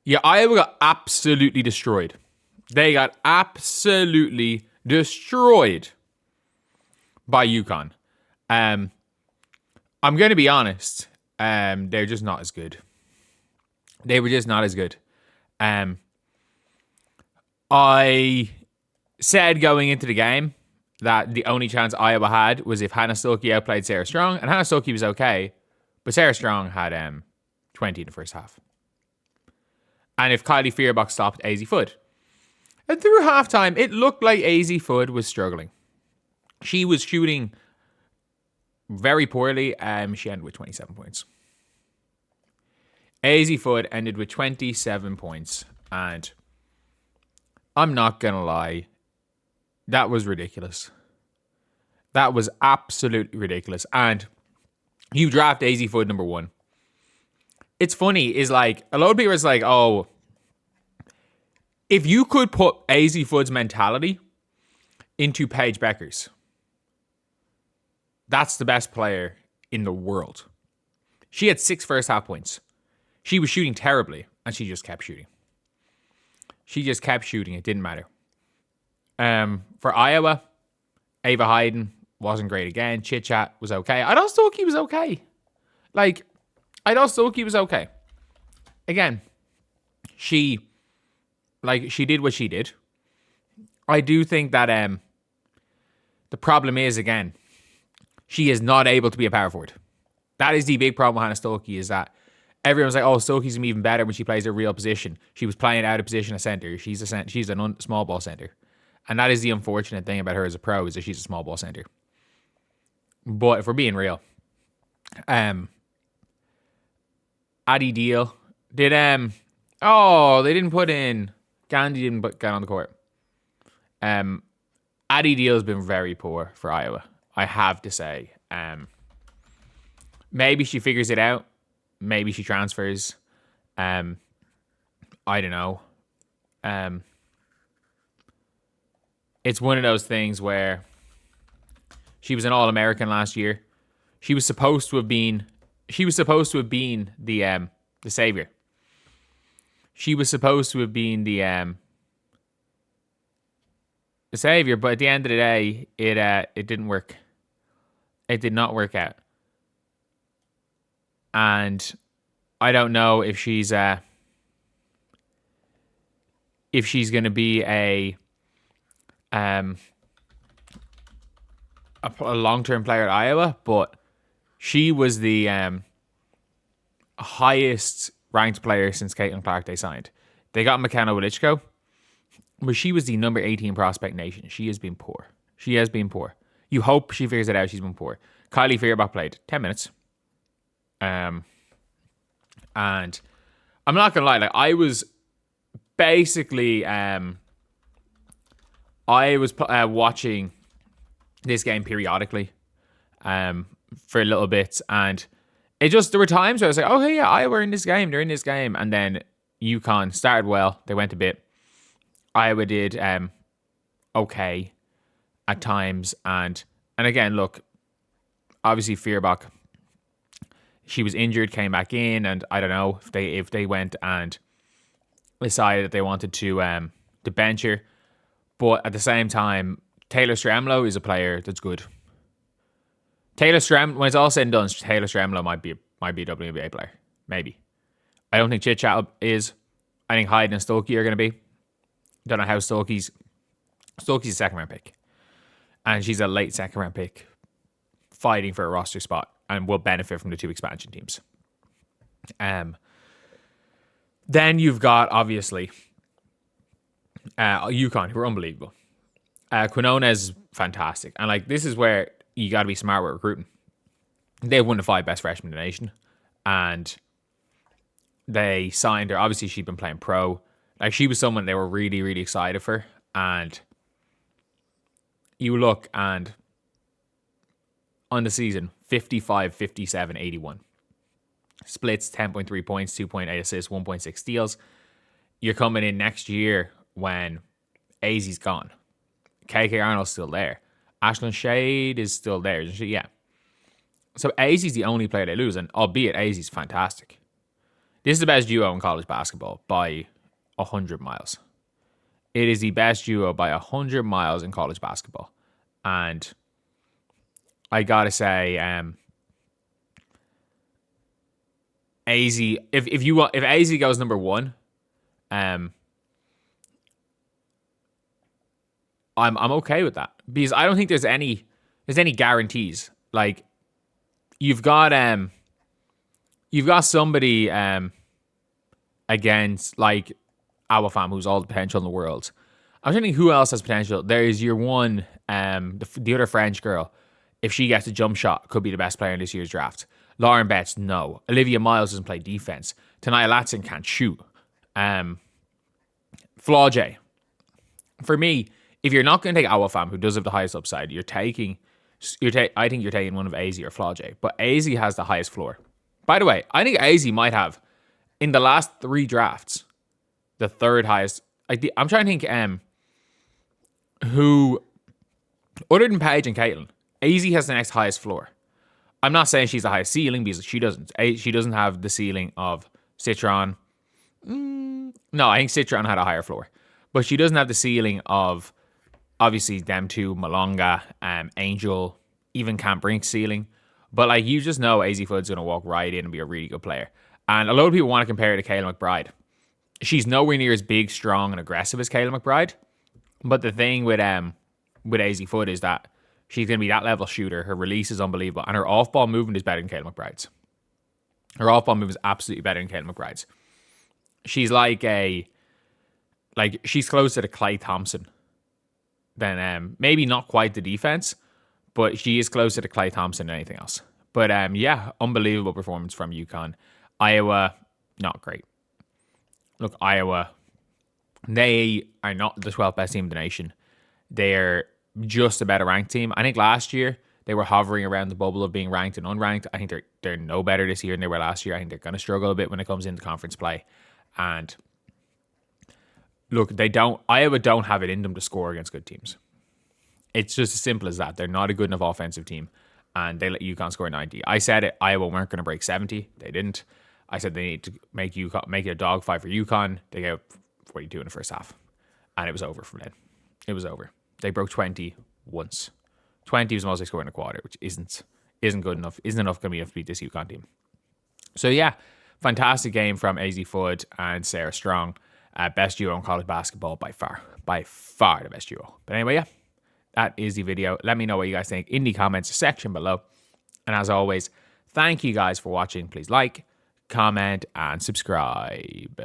Yeah, Iowa got absolutely destroyed. They got absolutely destroyed by UConn. I'm going to be honest. They're just not as good. They were just not as good. I said going into the game that the only chance Iowa had was if Hannah Stuckey outplayed Sarah Strong, and Hannah Stuckey was okay, but Sarah Strong had 20 in the first half. And if Kylie Fearbach stopped Azzi Fudd. And through halftime, it looked like Azzi Fudd was struggling. She was shooting very poorly. She ended with 27 points. Azzi Fudd ended with 27 points. And I'm not going to lie, that was ridiculous. That was absolutely ridiculous. And you draft Azzi Fudd number 1. It's funny, is like, a lot of people is like, oh, if you could put Azzi Fudd's mentality into Paige Bueckers, that's the best player in the world. She had 6 first half points. She was shooting terribly, and she just kept shooting. She just kept shooting. It didn't matter. For Iowa, Ava Hayden wasn't great again. Chit Chat was okay. I thought Stuckey was okay. I thought Stuckey was okay. Again, she did what she did. I do think that the problem is, again, she is not able to be a power forward. That is the big problem with Hannah Stuckey, is that everyone's like, oh, Stuckey's going to be even better when she plays her real position. She was playing out of position at center. She's a small ball center. And that is the unfortunate thing about her as a pro, is that she's a small ball center. But if we're being real, Addie Deal did, they didn't put in, Gandhi didn't get on the court. Addie Deal has been very poor for Iowa, I have to say. Maybe she figures it out. Maybe she transfers. I don't know. It's one of those things where she was an All-American last year. She was supposed to have been the savior. She was supposed to have been the savior, but at the end of the day, it didn't work. It did not work out. And I don't know if she's going to be a long-term player at Iowa, but she was the highest ranked player since Caitlin Clark they signed. They got McKenna Wilichko, but she was the number 18 prospect nation. She has been poor. You hope she figures it out. She's been poor. Kylie Fearbach played 10 minutes. And I'm not gonna lie, I was basically watching this game periodically for little bits, and there were times where I was like, okay, yeah, Iowa in this game, they're in this game, and then UConn started well, they went a bit. Iowa did okay at times, and again, look, obviously Fearbach, she was injured, came back in, and I don't know if they went and decided that they wanted to bench her. But at the same time, Taylor Stremlo is a player that's good. When it's all said and done, Taylor Stremlo might be a WNBA player. Maybe. I don't think Chit Chat is. I think Hayden and Stuckey are going to be. Don't know how Stuckey's a second round pick. And she's a late second round pick fighting for a roster spot and will benefit from the 2 expansion teams. Then you've got, obviously, UConn, who are unbelievable. Quinona is fantastic. And this is where you got to be smart with recruiting. They won the 5 best freshmen in the nation. And they signed her. Obviously, she'd been playing pro. She was someone they were really, really excited for. And you look, and on the season, 55, 57, 81. Splits, 10.3 points, 2.8 assists, 1.6 steals. You're coming in next year when Azzi's gone. KK Arnold's still there. Ashlyn Shade is still there, isn't she? Yeah. So Azzi's the only player they lose, and albeit Azzi's fantastic. This is the best duo in college basketball by 100 miles. It is the best duo by 100 miles in college basketball. And I gotta say, AZ, if AZ goes number one, I'm okay with that, because I don't think there's any guarantees. Like, you've got somebody against like Awafam, who's all the potential in the world. I'm trying to think who else has potential. There is your one, the other French girl. If she gets a jump shot, could be the best player in this year's draft. Lauren Betts, no. Olivia Miles doesn't play defense. Tanaya Latson can't shoot. Flau'jae. For me, if you're not going to take Awafam, who does have the highest upside, I think you're taking one of AZ or Flau'jae. But AZ has the highest floor. By the way, I think AZ might have, in the last 3 drafts, the third highest. I'm trying to think who, other than Paige and Caitlin, AZ has the next highest floor. I'm not saying she's the highest ceiling, because she doesn't. She doesn't have the ceiling of Citron. No, I think Citron had a higher floor. But she doesn't have the ceiling of, obviously, them two, Malonga, Angel, even Camp Brink's ceiling. But like, you just know AZ Foot's going to walk right in and be a really good player. And a lot of people want to compare her to Kayla McBride. She's nowhere near as big, strong, and aggressive as Kayla McBride. But the thing with AZ Foot is that she's going to be that level shooter. Her release is unbelievable. And her off-ball movement is better than Kayla McBride's. Her off-ball movement is absolutely better than Kayla McBride's. She's she's closer to Klay Thompson than, maybe not quite the defense, but she is closer to Klay Thompson than anything else. But yeah, unbelievable performance from UConn. Iowa, not great. Look, Iowa, they are not the 12th best team in the nation. They're just a better ranked team. I think last year they were hovering around the bubble of being ranked and unranked. I think they're no better this year than they were last year. I think they're going to struggle a bit when it comes into conference play. And look, Iowa don't have it in them to score against good teams. It's just as simple as that. They're not a good enough offensive team, and they let UConn score 90. I said it. Iowa weren't going to break 70. They didn't. I said they need to make it a dogfight for UConn. They gave 42 in the first half, and it was over from then. It was over. They broke 20 once. 20 was the most they scored in a quarter, which isn't good enough. Isn't enough going to be enough to beat this UConn team. So yeah, fantastic game from AZ Foot and Sarah Strong. Best duo in college basketball by far. By far the best duo. But anyway, yeah, that is the video. Let me know what you guys think in the comments section below. And as always, thank you guys for watching. Please like, comment, and subscribe.